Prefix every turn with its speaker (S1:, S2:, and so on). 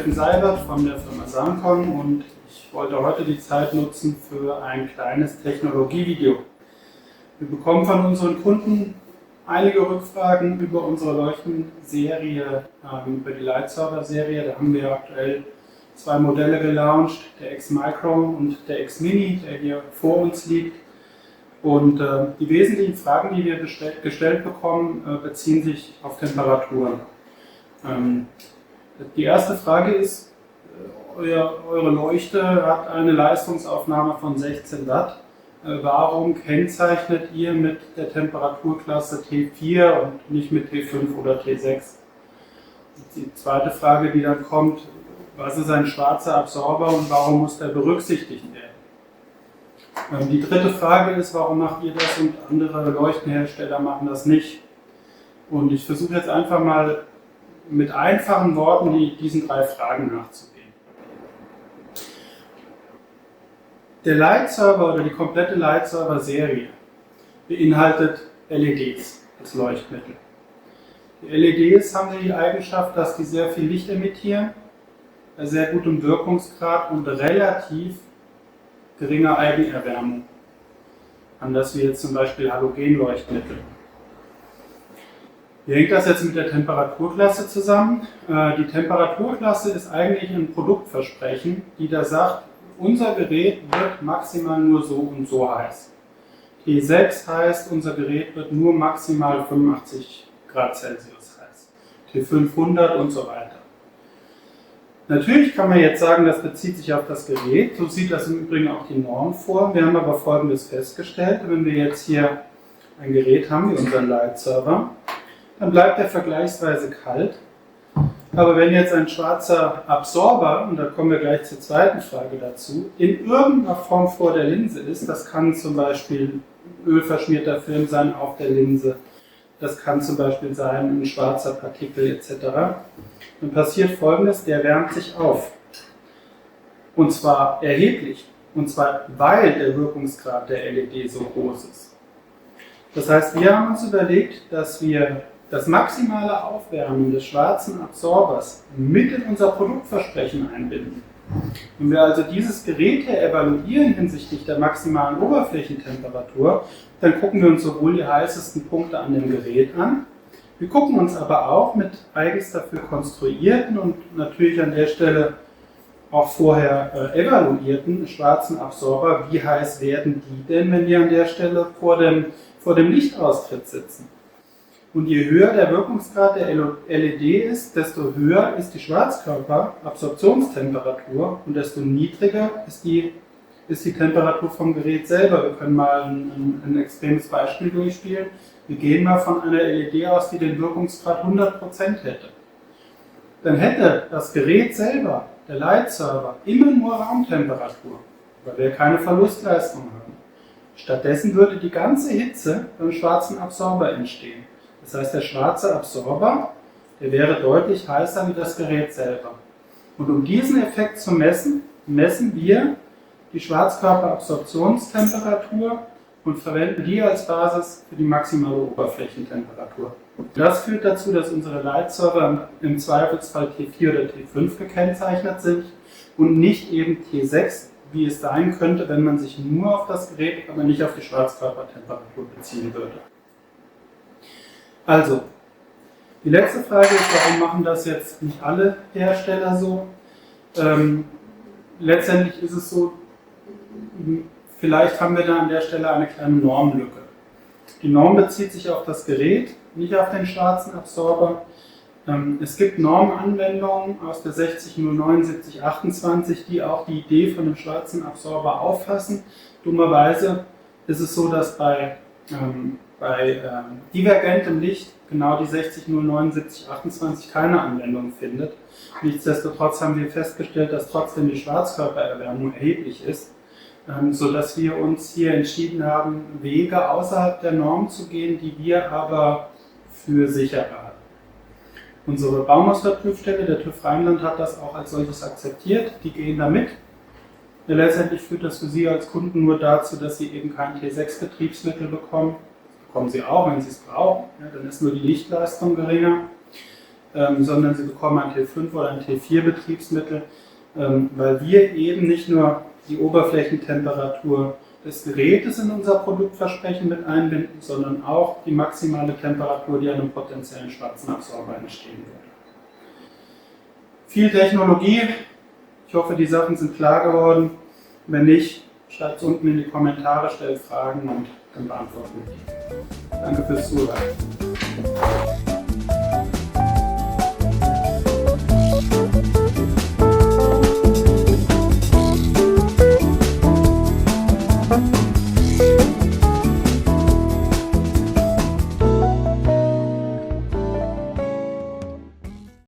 S1: Steffen Seibert von der Firma Samcon und ich wollte heute die Zeit nutzen für ein kleines Technologievideo. Wir bekommen von unseren Kunden einige Rückfragen über unsere Leuchtenserie, über die Lightserver-Serie. Da haben wir aktuell zwei Modelle gelauncht, der X-Micro und der X-Mini, der hier vor uns liegt. Und die wesentlichen Fragen, die wir gestellt bekommen, beziehen sich auf Temperaturen. Die erste Frage ist, eure Leuchte hat eine Leistungsaufnahme von 16 Watt. Warum kennzeichnet ihr mit der Temperaturklasse T4 und nicht mit T5 oder T6? Die zweite Frage, die dann kommt, was ist ein schwarzer Absorber und warum muss der berücksichtigt werden? Die dritte Frage ist, warum macht ihr das und andere Leuchtenhersteller machen das nicht? Und ich versuche jetzt einfach mal mit einfachen Worten diesen drei Fragen nachzugehen. Der Lightserver oder die komplette Lightserver-Serie beinhaltet LEDs als Leuchtmittel. Die LEDs haben die Eigenschaft, dass die sehr viel Licht emittieren, bei sehr gutem Wirkungsgrad und relativ geringer Eigenerwärmung. Anders wie jetzt zum Beispiel Halogenleuchtmittel. Wie hängt das jetzt mit der Temperaturklasse zusammen? Die Temperaturklasse ist eigentlich ein Produktversprechen, die da sagt, unser Gerät wird maximal nur so und so heiß. T6 heißt, unser Gerät wird nur maximal 85 Grad Celsius heiß. T500 und so weiter. Natürlich kann man jetzt sagen, das bezieht sich auf das Gerät. So sieht das im Übrigen auch die Norm vor. Wir haben aber Folgendes festgestellt. Wenn wir jetzt hier ein Gerät haben, wie unseren Lightserver, dann bleibt er vergleichsweise kalt. Aber wenn jetzt ein schwarzer Absorber, und da kommen wir gleich zur zweiten Frage dazu, in irgendeiner Form vor der Linse ist, das kann zum Beispiel ölverschmierter Film sein auf der Linse, das kann zum Beispiel sein ein schwarzer Partikel etc., dann passiert Folgendes, der wärmt sich auf. Und zwar erheblich. Und zwar, weil der Wirkungsgrad der LED so groß ist. Das heißt, wir haben uns überlegt, dass wir das maximale Aufwärmen des schwarzen Absorbers mit in unser Produktversprechen einbinden. Wenn wir also dieses Gerät hier evaluieren hinsichtlich der maximalen Oberflächentemperatur, dann gucken wir uns sowohl die heißesten Punkte an dem Gerät an, wir gucken uns aber auch mit eigens dafür konstruierten und natürlich an der Stelle auch vorher evaluierten schwarzen Absorber, wie heiß werden die denn, wenn die an der Stelle vor dem Lichtaustritt sitzen. Und je höher der Wirkungsgrad der LED ist, desto höher ist die Schwarzkörperabsorptionstemperatur und desto niedriger ist die Temperatur vom Gerät selber. Wir können mal ein extremes Beispiel durchspielen. Wir gehen mal von einer LED aus, die den Wirkungsgrad 100% hätte. Dann hätte das Gerät selber, der Lightserver, immer nur Raumtemperatur, weil wir keine Verlustleistung haben. Stattdessen würde die ganze Hitze beim schwarzen Absorber entstehen. Das heißt, der schwarze Absorber, der wäre deutlich heißer wie das Gerät selber. Und um diesen Effekt zu messen, messen wir die Schwarzkörperabsorptionstemperatur und verwenden die als Basis für die maximale Oberflächentemperatur. Das führt dazu, dass unsere Lightserver im Zweifelsfall T4 oder T5 gekennzeichnet sind und nicht eben T6, wie es sein könnte, wenn man sich nur auf das Gerät, aber nicht auf die Schwarzkörpertemperatur beziehen würde. Also, die letzte Frage ist, warum machen das jetzt nicht alle Hersteller so? Letztendlich ist es so, vielleicht haben wir da an der Stelle eine kleine Normlücke. Die Norm bezieht sich auf das Gerät, nicht auf den schwarzen Absorber. Es gibt Normanwendungen aus der 60009, 7028, die auch die Idee von dem schwarzen Absorber auffassen. Dummerweise ist es so, dass bei divergentem Licht genau die 60009, 7028 keine Anwendung findet. Nichtsdestotrotz haben wir festgestellt, dass trotzdem die Schwarzkörpererwärmung erheblich ist, sodass wir uns hier entschieden haben, Wege außerhalb der Norm zu gehen, die wir aber für sicher halten. Unsere Baumusterprüfstelle, der TÜV Rheinland, hat das auch als solches akzeptiert, die gehen da mit. Letztendlich führt das für Sie als Kunden nur dazu, dass Sie eben kein T6-Betriebsmittel bekommen. Das bekommen Sie auch, wenn Sie es brauchen, ja, dann ist nur die Lichtleistung geringer. sondern Sie bekommen ein T5 oder ein T4 Betriebsmittel, weil wir eben nicht nur die Oberflächentemperatur des Gerätes in unser Produktversprechen mit einbinden, sondern auch die maximale Temperatur, die einem potenziellen schwarzen Absorber entstehen würde. Viel Technologie. Ich hoffe, die Sachen sind klar geworden. Wenn nicht, schreibt es unten in die Kommentare, stellt Fragen und dann beantworten wir die. Danke fürs Zuhören.